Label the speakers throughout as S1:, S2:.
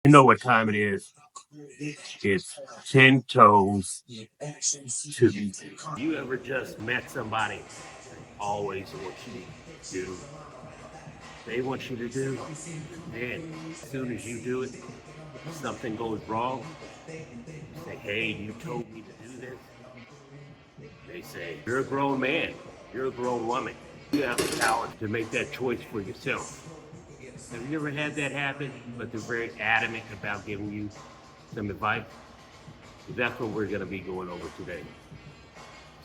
S1: You know what time it is? It's 10 toes to the. You ever just met somebody that always wants you to do? They want you to do, then as soon as you do it, something goes wrong. You say, hey, you told me to do this. They say, you're a grown man. You're a grown woman. You have the power to make that choice for yourself. Have you ever had that happen, but they're very adamant about giving you some advice? That's what we're going to be going over today.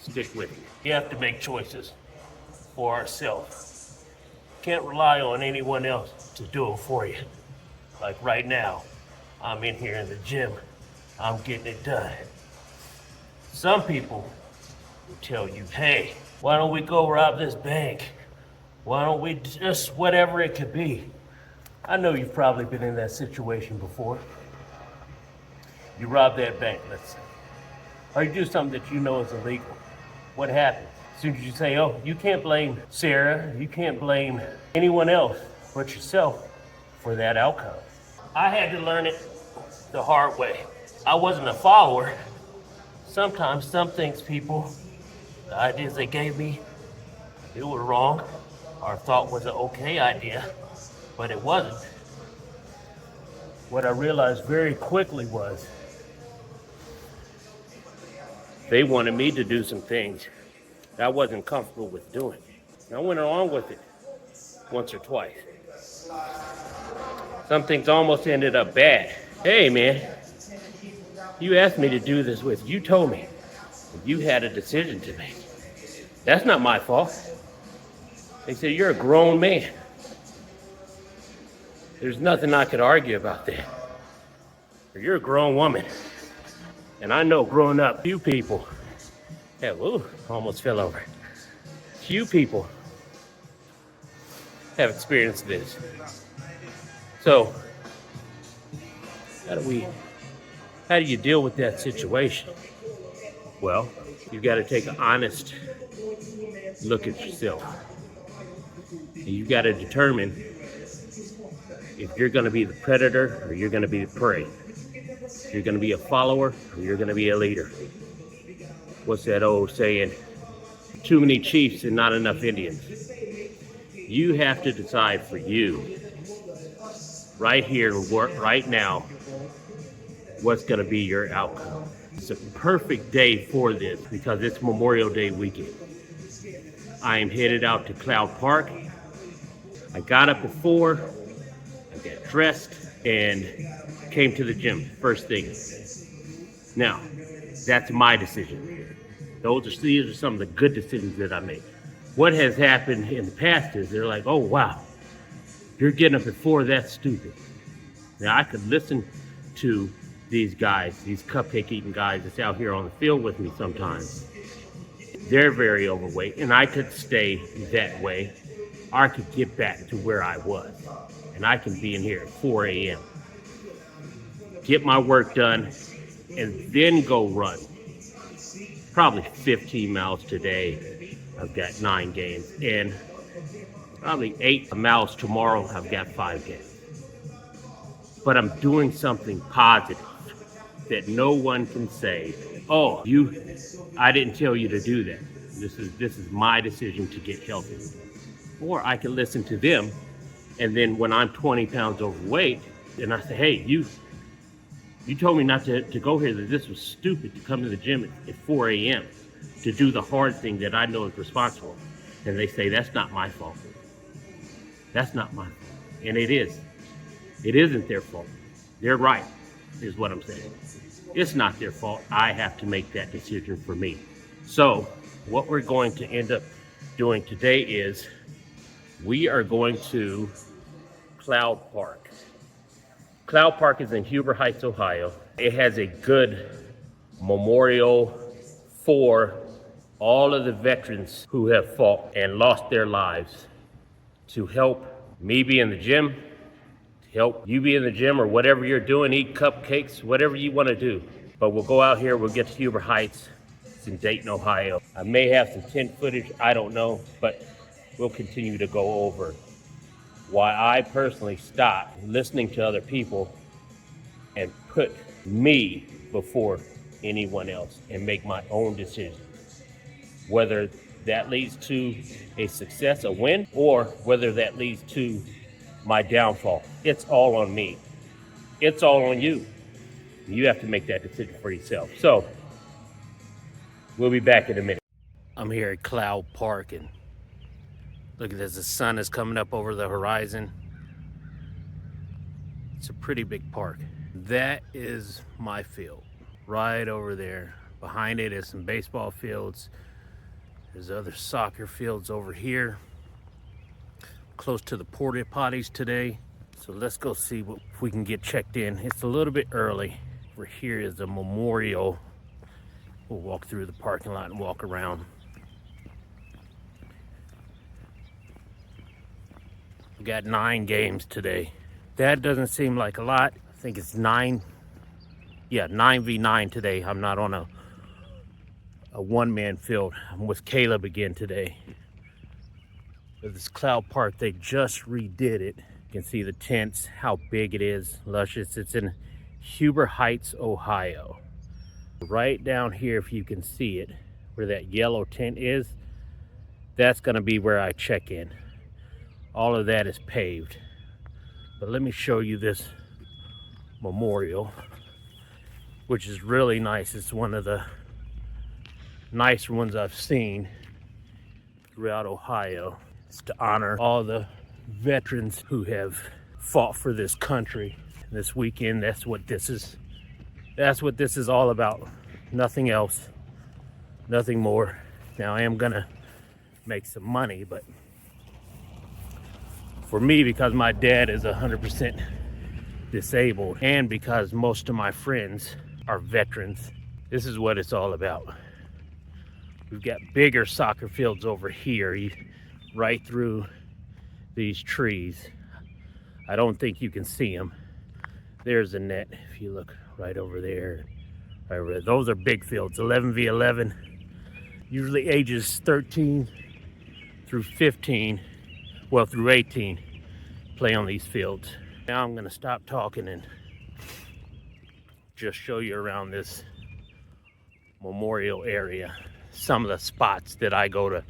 S1: Stick with me. We have to make choices for ourselves. Can't rely on anyone else to do it for you. Like right now, I'm in here in the gym. I'm getting it done. Some people will tell you, hey, why don't we go rob this bank? Why don't we just whatever it could be? I know you've probably been in that situation before. You rob that bank, let's say. Or you do something that you know is illegal. What happens? As soon as you say, oh, you can't blame Sarah, you can't blame anyone else but yourself for that outcome. I had to learn it the hard way. I wasn't a follower. Sometimes some things people, the ideas they gave me, they were wrong or thought was an okay idea, but it wasn't. What I realized very quickly was they wanted me to do some things that I wasn't comfortable with doing. And I went along with it once or twice. Some things almost ended up bad. Hey man, you asked me to do this with, you told me you had a decision to make. That's not my fault. They said, you're a grown man. There's nothing I could argue about that. You're a grown woman. And I know growing up, few people have, almost fell over. Few people have experienced this. So, how do you deal with that situation? Well, you've got to take an honest look at yourself. And you've got to determine if you're going to be the predator or you're going to be the prey. If you're going to be a follower or you're going to be a leader. What's that old saying? Too many chiefs and not enough Indians. You have to decide for you, right here, right now, what's going to be your outcome. It's a perfect day for this because it's Memorial Day weekend. I am headed out to Cloud Park. I got up at 4, I got dressed, and came to the gym first thing. Now, that's my decision. These are some of the good decisions that I make. What has happened in the past is they're like, oh wow, you're getting up at 4, that's stupid. Now I could listen to these guys, these cupcake eating guys that's out here on the field with me sometimes. They're very overweight and I could stay that way. Or I could get back to where I was. And I can be in here at 4 a.m. Get my work done and then go run. Probably 15 miles today. I've got 9 games. And probably 8 miles tomorrow. I've got 5 games. But I'm doing something positive that no one can say, oh, I didn't tell you to do that. This is my decision to get healthy. Or I can listen to them, and then when I'm 20 pounds overweight, and I say, hey, you told me not to go here, that this was stupid to come to the gym at 4 a.m. to do the hard thing that I know is responsible. And they say, that's not my fault. That's not my fault. And it is. It isn't their fault. They're right, is what I'm saying. It's not their fault. I have to make that decision for me. So what we're going to end up doing today is we are going to Cloud Park. Cloud Park is in Huber Heights, Ohio. It has a good memorial for all of the veterans who have fought and lost their lives to help me be in the gym, to help you be in the gym or whatever you're doing, eat cupcakes, whatever you want to do. But we'll go out here, we'll get to Huber Heights. It's in Dayton, Ohio. I may have some tent footage, I don't know, but we'll continue to go over why I personally stopped listening to other people and put me before anyone else and make my own decisions. Whether that leads to a success, a win, or whether that leads to my downfall. It's all on me. It's all on you. You have to make that decision for yourself. So, we'll be back in a minute. I'm here at Cloud Park, and look at this, the sun is coming up over the horizon. It's a pretty big park. That is my field, right over there. Behind it is some baseball fields. There's other soccer fields over here. Close to the porta potties today. So let's go see if we can get checked in. It's a little bit early. Over here is the memorial. We'll walk through the parking lot and walk around. We got 9 games today. That doesn't seem like a lot. I think it's 9. Yeah, 9v9 today. I'm not on a one-man field. I'm with Caleb again today. But this Cloud Park, they just redid it. You can see the tents, how big it is, luscious. It's in Huber Heights, Ohio. Right down here, if you can see it, where that yellow tent is, that's gonna be where I check in. All of that is paved. But let me show you this memorial, which is really nice. It's one of the nicer ones I've seen throughout Ohio. It's to honor all the veterans who have fought for this country. This weekend, that's what this is all about. Nothing else, nothing more. Now I am gonna make some money, but for me, because my dad is 100% disabled, and because most of my friends are veterans, this is what it's all about. We've got bigger soccer fields over here, right through these trees. I don't think you can see them. There's a net, if you look right over there. Right over there. Those are big fields, 11v11, usually ages 13 through 15, well, through 18, play on these fields. Now I'm gonna stop talking and just show you around this memorial area, some of the spots that I go to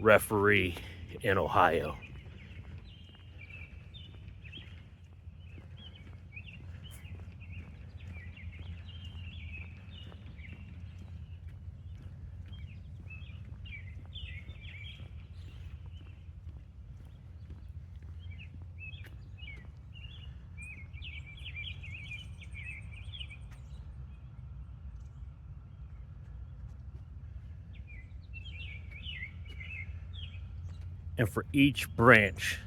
S1: referee in Ohio. And for each branch,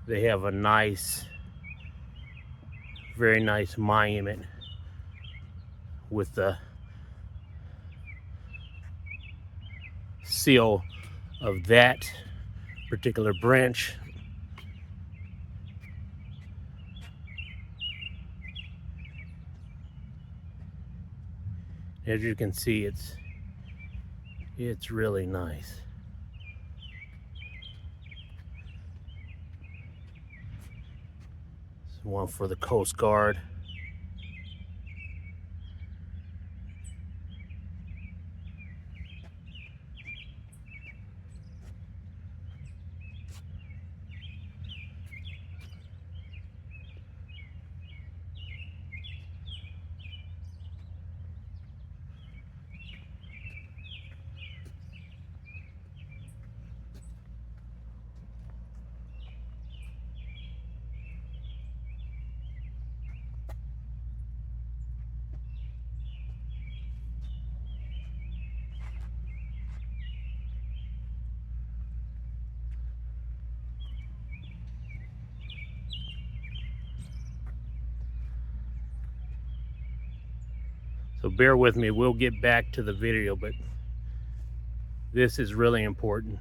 S1: they have a nice, very nice monument with the seal of that particular branch. As you can see, it's really nice. It's one for the Coast Guard. So bear with me, we'll get back to the video, but this is really important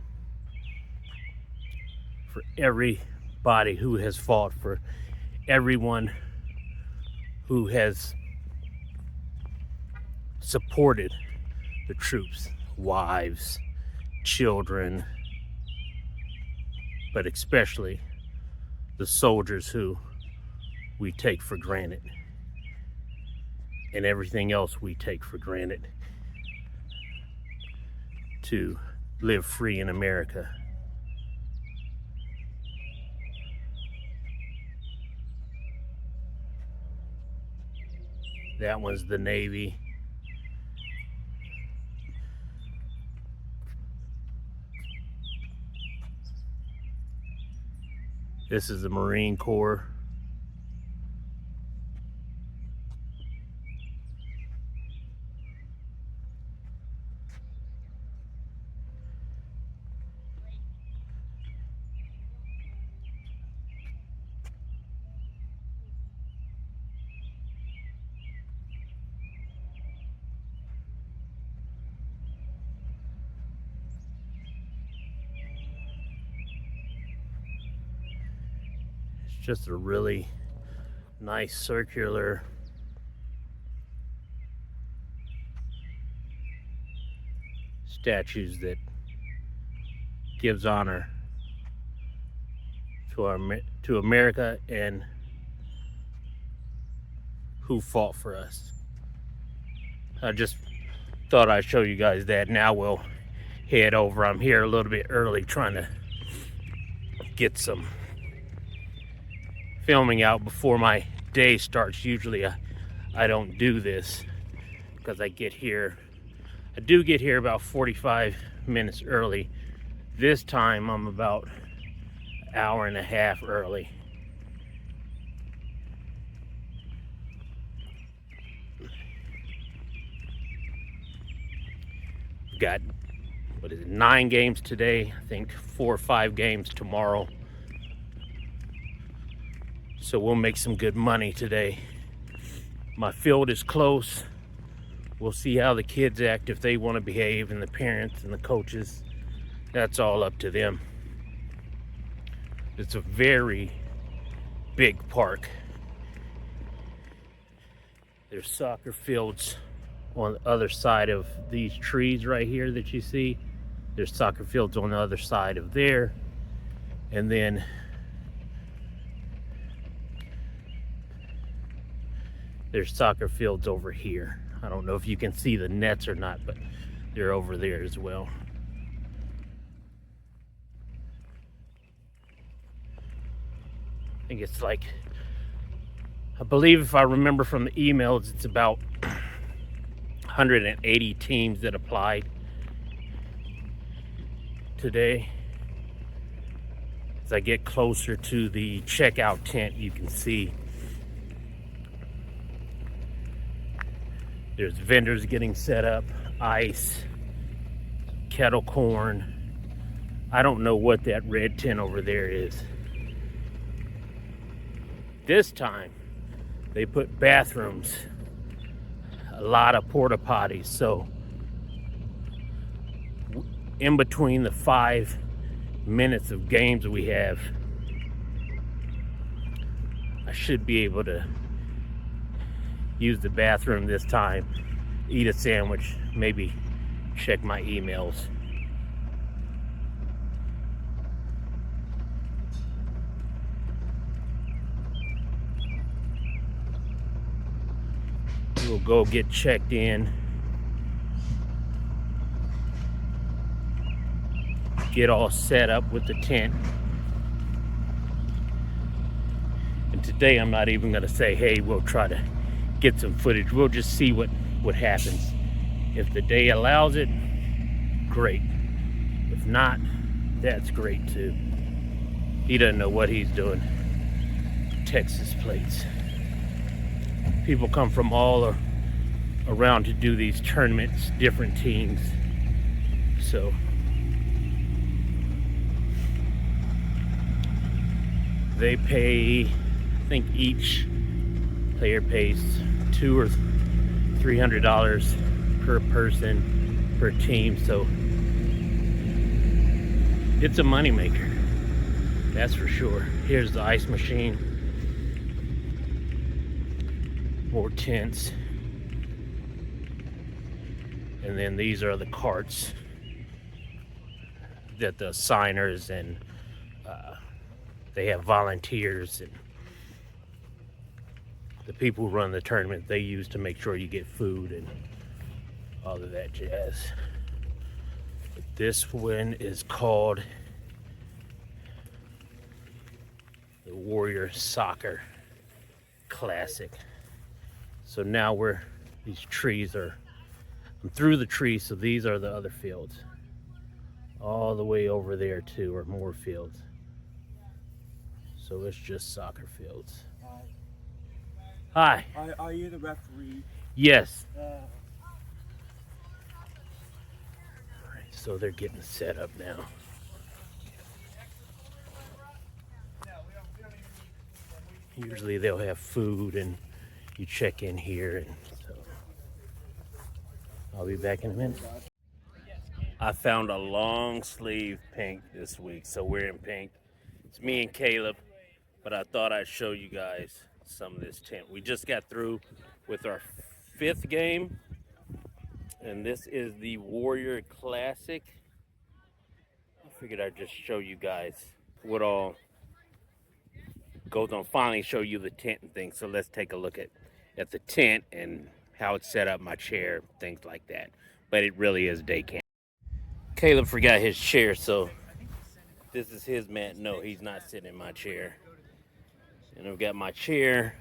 S1: for everybody who has fought, for everyone who has supported the troops, wives, children, but especially the soldiers who we take for granted, and everything else we take for granted to live free in America. That one's the Navy. This is the Marine Corps. Just a really nice circular statues that gives honor to America and who fought for us. I just thought I'd show you guys that. Now we'll head over. I'm here a little bit early trying to get some filming out before my day starts. Usually I don't do this because I do get here about 45 minutes early. This time I'm about an hour and a half early. Got, 9 games today, I think 4 or 5 games tomorrow. So we'll make some good money today. My field is close. We'll see how the kids act, if they want to behave, and the parents and the coaches. That's all up to them. It's a very big park. There's soccer fields on the other side of these trees right here that you see. There's soccer fields on the other side of there. And then there's soccer fields over here. I don't know if you can see the nets or not, but they're over there as well. I think it's like, I believe if I remember from the emails, it's about 180 teams that applied today. As I get closer to the checkout tent, you can see there's vendors getting set up, ice, kettle corn. I don't know what that red tent over there is. This time, they put bathrooms, a lot of porta potties. So in between the 5 minutes of games we have, I should be able to use the bathroom this time, eat a sandwich, maybe check my emails. We'll go get checked in, get all set up with the tent. And today I'm not even gonna say, hey, we'll try to get some footage. We'll just see what happens. If the day allows it, great. If not, that's great too. He doesn't know what he's doing. Texas plates. People come from all around to do these tournaments, different teams. So they pay, I think each player pays $200 or $300 per person, per team. So it's a moneymaker, that's for sure. Here's the ice machine. More tents. And then these are the carts that the signers and they have volunteers, and the people who run the tournament, they use to make sure you get food and all of that jazz. But this one is called the Warrior Soccer Classic. So now these trees are, I'm through the trees, so these are the other fields. All the way over there too are more fields. So it's just soccer fields. Hi.
S2: Are you the referee?
S1: Yes. Alright, so they're getting set up now. Usually they'll have food and you check in here, and so I'll be back in a minute. I found a long sleeve pink this week, so we're in pink. It's me and Caleb, but I thought I'd show you guys some of this tent. We just got through with our 5th game, and this is the Warrior Classic. I figured I'd just show you guys what all goes on. Finally show you the tent and things. So let's take a look at the tent and how it's set up, my chair, things like that. But it really is day camp. Caleb forgot his chair, so this is his mat. No, he's not sitting in my chair. And I've got my chair.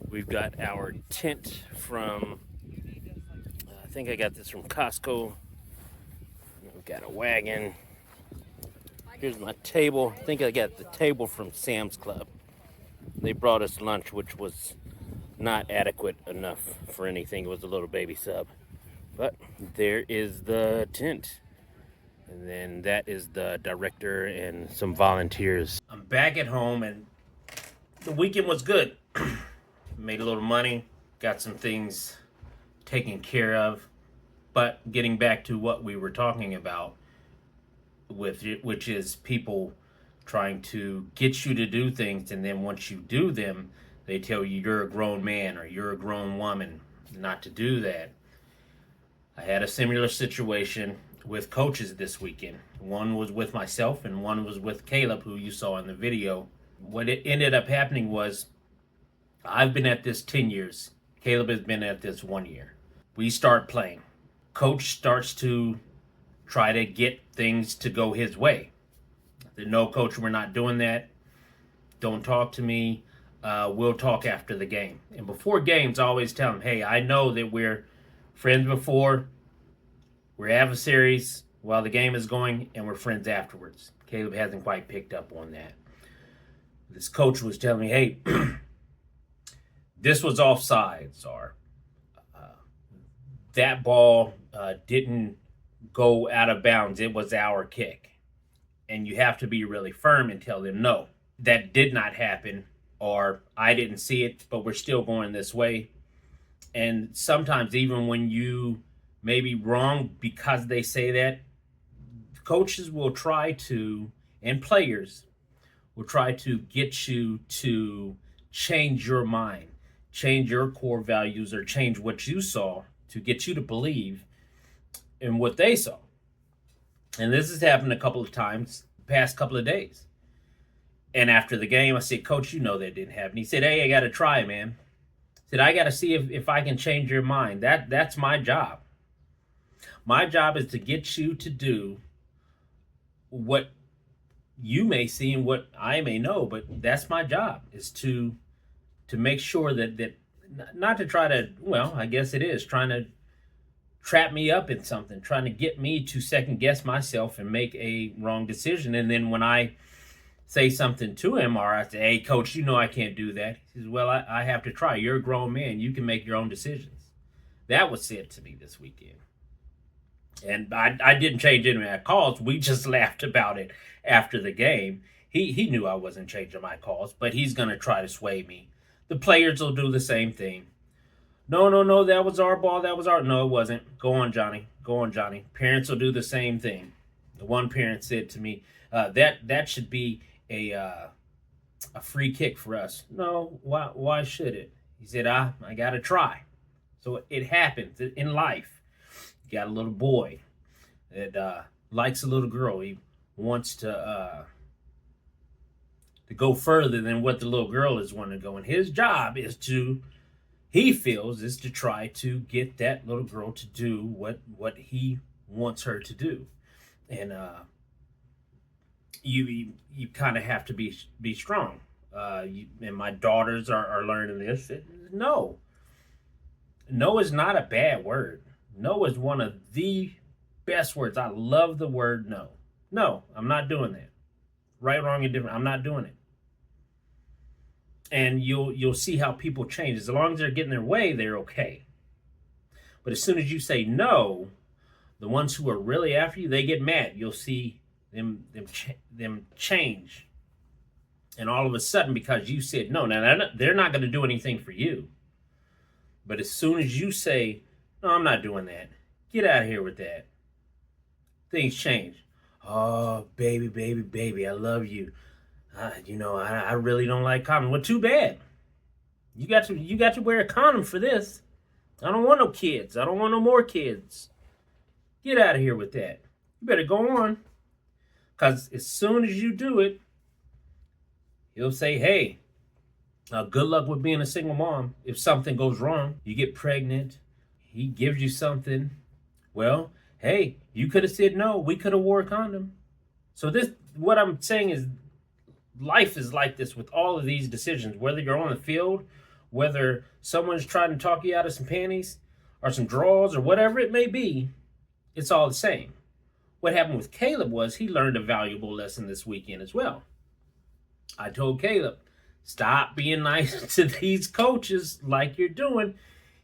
S1: We've got our tent from, I think I got this from Costco. We've got a wagon. Here's my table. I think I got the table from Sam's Club. They brought us lunch, which was not adequate enough for anything. It was a little baby sub. But there is the tent. And then that is the director and some volunteers. I'm back at home, and the weekend was good. Made a little money, got some things taken care of. But getting back to what we were talking about, which is people trying to get you to do things, and then once you do them, they tell you you're a grown man or you're a grown woman not to do that. I had a similar situation with coaches this weekend. One was with myself and one was with Caleb, who you saw in the video. What it ended up happening was, I've been at this 10 years. Caleb has been at this 1 year. We start playing. Coach starts to try to get things to go his way. No, coach, we're not doing that. Don't talk to me. We'll talk after the game. And before games, I always tell them, hey, I know that we're friends before, we're adversaries while the game is going, and we're friends afterwards. Caleb hasn't quite picked up on that. This coach was telling me, hey, this was offsides, or that ball didn't go out of bounds. It was our kick. And you have to be really firm and tell them, no, that did not happen, or I didn't see it, but we're still going this way. And sometimes even when you may be wrong because they say that, coaches will try to, and players will try to get you to change your mind, change your core values, or change what you saw to get you to believe in what they saw. And this has happened a couple of times the past couple of days. And after the game, I said, Coach, you know that didn't happen. He said, hey, I got to try, man. I said, I got to see if I can change your mind. That's my job. My job is to get you to do what you may see and what I may know, but that's my job, is to make sure that not to try to, well, I guess it is, trying to trap me up in something, trying to get me to second guess myself and make a wrong decision. And then when I say something to him, or I say, hey, Coach, you know I can't do that. He says, well, I have to try. You're a grown man. You can make your own decisions. That was said to me this weekend. And I didn't change any of my calls. We just laughed about it after the game. He knew I wasn't changing my calls, but he's going to try to sway me. The players will do the same thing. No, that was our ball. That was our... No, it wasn't. Go on, Johnny. Go on, Johnny. Parents will do the same thing. The one parent said to me, that should be a free kick for us. No, why should it? He said, I got to try. So it happens in life. You got a little boy that likes a little girl. He wants to to go further than what the little girl is wanting to go. And his job is to, he feels, is to try to get that little girl to do what he wants her to do. And you kind of have to be strong. And my daughters are learning this. No is not a bad word. No is one of the best words. I love the word no. No, I'm not doing that. Right, wrong, and different. I'm not doing it. And you'll see how people change. As long as they're getting their way, they're okay. But as soon as you say no, the ones who are really after you, they get mad. You'll see them change. And all of a sudden, because you said no, now they're not going to do anything for you. But as soon as you say, no, I'm not doing that, get out of here with that, things change. Oh, baby, I love you. I really don't like condoms. Well, too bad. You got to wear a condom for this. I don't want no kids. I don't want no more kids. Get out of here with that. You better go on. Because as soon as you do it, he'll say, hey, good luck with being a single mom. If something goes wrong, you get pregnant, he gives you something. Well, hey, you could have said no. We could have wore a condom. So what I'm saying is, life is like this with all of these decisions, whether you're on the field, whether someone's trying to talk you out of some panties or some drawers or whatever it may be, it's all the same. What happened with Caleb was he learned a valuable lesson this weekend as well. I told Caleb, stop being nice to these coaches like you're doing.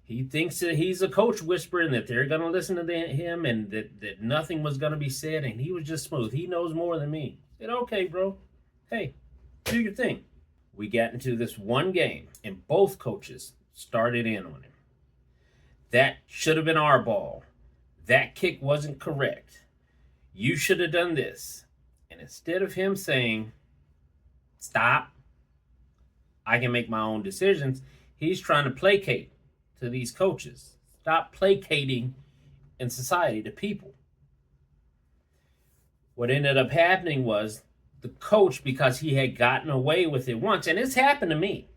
S1: He thinks that he's a coach whisperer and that they're going to listen to him and that nothing was going to be said, and he was just smooth. He knows more than me. I said, okay, bro. Hey, do your thing. We got into this one game, and both coaches started in on him. That should have been our ball. That kick wasn't correct. You should have done this. And instead of him saying, stop, I can make my own decisions, he's trying to placate to these coaches. Stop placating in society to people. What ended up happening was the coach, because he had gotten away with it once, and it's happened to me,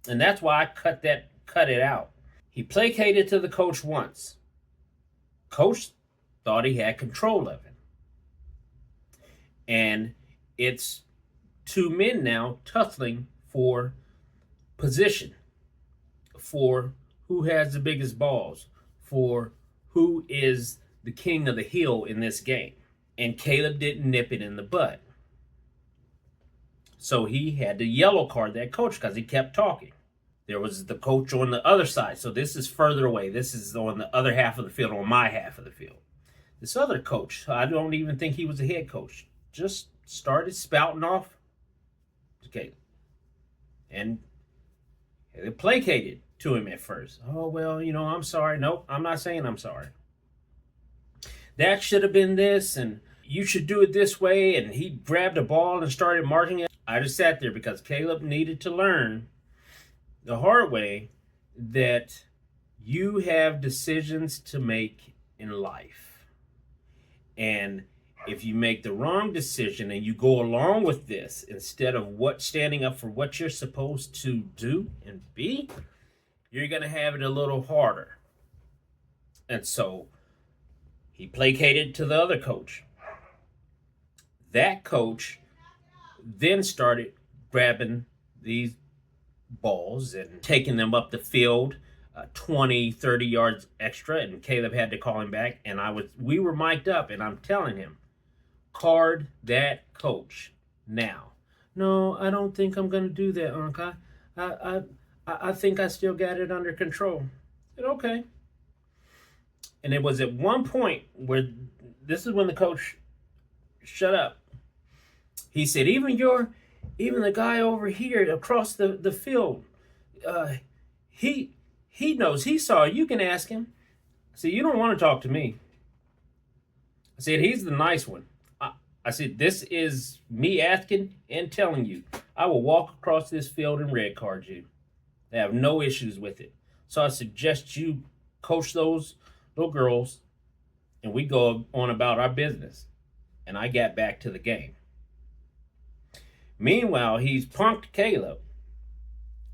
S1: and that's why I cut it out. He placated to the coach once. Coach thought he had control of him. And it's two men now tussling for position, for who has the biggest balls, for who is the king of the hill in this game. And Caleb didn't nip it in the bud. So he had to yellow card that coach because he kept talking. There was the coach on the other side. So this is further away. This is on the other half of the field, on my half of the field. This other coach, I don't even think he was a head coach, just started spouting off to Caleb. And they placated to him at first. Oh, well, I'm sorry. Nope, I'm not saying I'm sorry. That should have been this, and you should do it this way. And he grabbed a ball and started marking it. I just sat there because Caleb needed to learn the hard way that you have decisions to make in life. And if you make the wrong decision and you go along with this instead of standing up for what you're supposed to do and be, you're going to have it a little harder. And so he placated to the other coach. That coach then started grabbing these balls and taking them up the field 20, 30 yards extra, and Caleb had to call him back, and we were mic'd up, and I'm telling him, card that coach now. No, I don't think I'm going to do that, Unc. I think I still got it under control. I said, okay. And it was at one point where this is when the coach shut up. He said, even the guy over here across the field, he knows, he saw, you can ask him. I said, you don't want to talk to me. I said, he's the nice one. I said, this is me asking and telling you. I will walk across this field and red card you. I have no issues with it. So I suggest you coach those little girls and we go on about our business. And I got back to the game. Meanwhile, he's punked Caleb,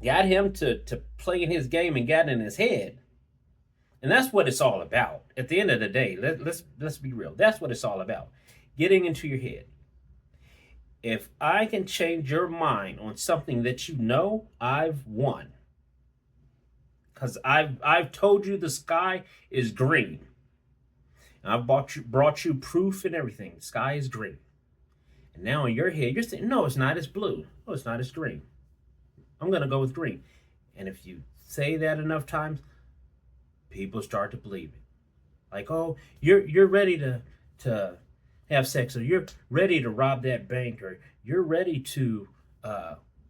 S1: got him to play in his game and got in his head. And that's what it's all about. At the end of the day, let's be real. That's what it's all about. Getting into your head. If I can change your mind on something that you know, I've won. Because I've told you the sky is green. And I've brought you proof and everything. The sky is green. And now in your head, you're saying, no, it's not, it's blue. No, it's not, it's green. I'm going to go with green. And if you say that enough times, people start to believe it. Like, oh, you're ready to have sex, or you're ready to rob that bank, or you're ready to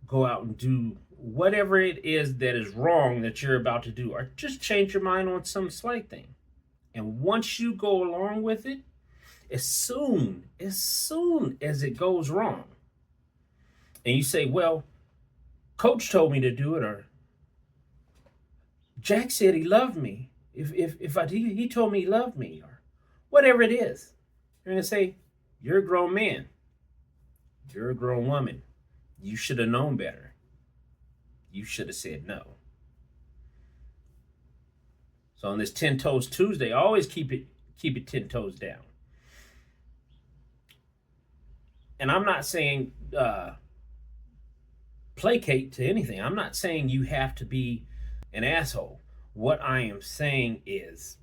S1: go out and do whatever it is that is wrong that you're about to do, or just change your mind on some slight thing. And once you go along with it, as soon as it goes wrong, and you say, well, Coach told me to do it, or Jack said he loved me. He told me he loved me, or whatever it is, you're going to say, you're a grown man. You're a grown woman. You should have known better. You should have said no. So on this 10 Toes Tuesday, always keep it 10 toes down. And I'm not saying placate to anything. I'm not saying you have to be an asshole. What I am saying is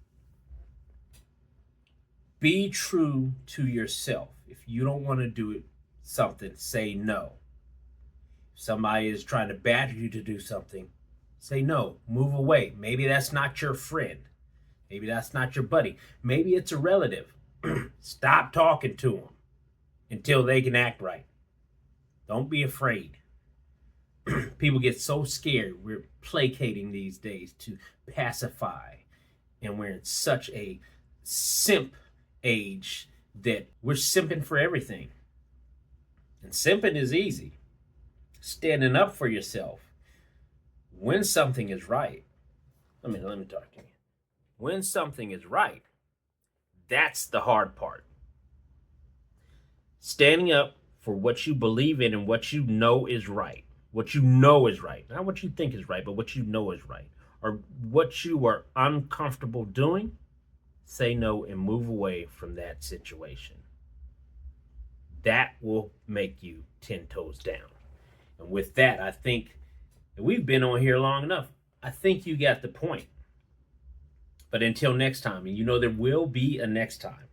S1: be true to yourself. If you don't want to do something, say no. If somebody is trying to badger you to do something, say no. Move away. Maybe that's not your friend. Maybe that's not your buddy. Maybe it's a relative. Stop talking to them until they can act right. Don't be afraid. People get so scared. We're placating these days to pacify. And we're in such a simp age that we're simping for everything. And simping is easy. Standing up for yourself when something is right. Let me talk to you. When something is right, that's the hard part. Standing up for what you believe in and what you know is right. What you know is right. Not what you think is right, but what you know is right. Or what you are uncomfortable doing, say no and move away from that situation. That will make you 10 toes down. And with that, I think we've been on here long enough. I think you got the point. But until next time, and you know there will be a next time.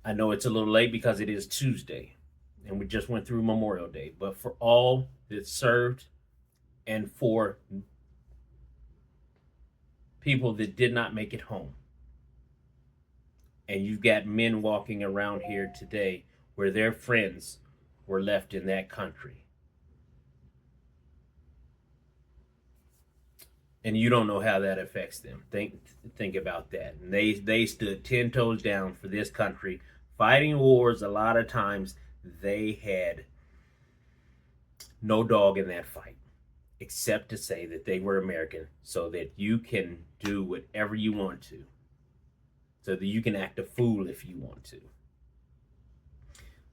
S1: I know it's a little late because it is Tuesday, and we just went through Memorial Day. But for all that served, and for people that did not make it home, and you've got men walking around here today where their friends were left in that country, and you don't know how that affects them. Think about that. And they stood 10 toes down for this country, fighting wars. A lot of times they had no dog in that fight, except to say that they were American, so that you can do whatever you want to, so that you can act a fool if you want to.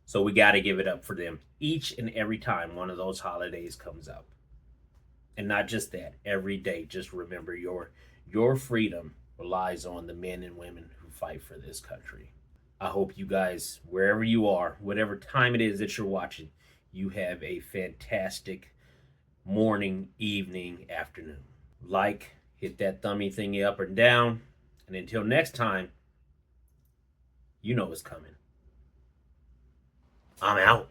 S1: So we got to give it up for them each and every time one of those holidays comes up. And not just that, every day, just remember your freedom relies on the men and women who fight for this country. I hope you guys, wherever you are, whatever time it is that you're watching, you have a fantastic morning, evening, afternoon. Like, hit that thummy thingy up or down. And until next time, you know what's coming. I'm out.